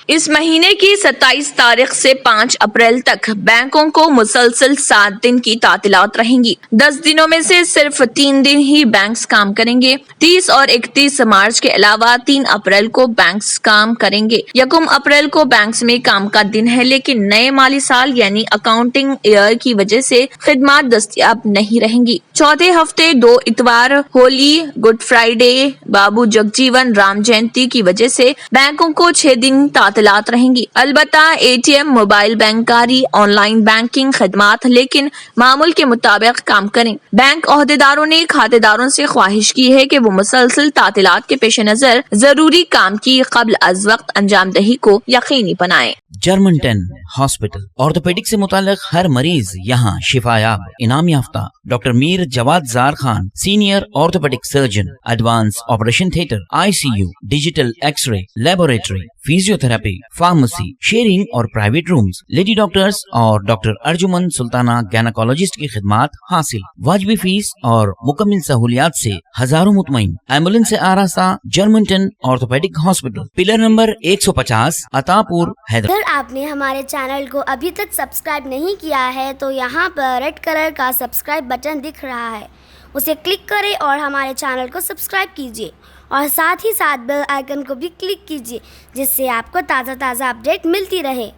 اس مہینے کی 27 تاریخ سے 5 اپریل تک بینکوں کو مسلسل 7 دن کی تعطیلات رہیں گی۔ 10 دنوں میں سے صرف 3 دن ہی بینکس کام کریں گے۔ 30 اور 31 مارچ کے علاوہ 3 اپریل کو بینکس کام کریں گے۔ 1 اپریل کو بینکس میں کام کا دن ہے، لیکن نئے مالی سال یعنی اکاؤنٹنگ ایئر کی وجہ سے خدمات دستیاب نہیں رہیں گی۔ چوتھے ہفتے 2 اتوار، ہولی، گڈ فرائیڈے، بابو جگجیون رام جینتی کی وجہ سے بینکوں کو 6 دن تعطیلات رہیں گی۔ البتہ اے ٹی ایم، موبائل بینکاری، آن لائن بینکنگ خدمات لیکن معمول کے مطابق کام کریں۔ بینک عہدیداروں نے کھاتہ داروں سے خواہش کی ہے کہ وہ مسلسل تعطیلات کے پیش نظر ضروری کام کی قبل از وقت انجام دہی کو یقینی بنائیں۔ جرمنٹن ہاسپٹل آرتھوپیڈک سے متعلق ہر مریض یہاں شفایاب۔ انعام یافتہ doctor Mir Jawad Zar Khan, senior orthopaedic surgeon, advance operation theatre, I C U, digital X ray, laboratory, physiotherapy, pharmacy, sharing اور پرائیویٹ رومز، لیڈی ڈاکٹرز اور ڈاکٹر ارجمن سلطانہ گینیکالوجسٹ کی خدمات حاصل۔ واجبی فیس اور مکمل سہولیات سے ہزاروں مطمئن۔ ایمبولینس سے آراستہ جرمنٹن آرتھوپیڈک ہاسپٹل، پلر نمبر 150، عطا پور، حیدرآباد۔ اگر آپ نے ہمارے چینل کو ابھی تک سبسکرائب نہیں کیا ہے تو یہاں پر ریڈ کلر کا سبسکرائب بٹن دکھ رہا ہے، اسے کلک کریں اور ہمارے چینل کو سبسکرائب کیجیے اور ساتھ ہی ساتھ بیل آئیکن کو بھی کلک کیجیے، جس سے آپ کو تازہ اپڈیٹ ملتی رہے۔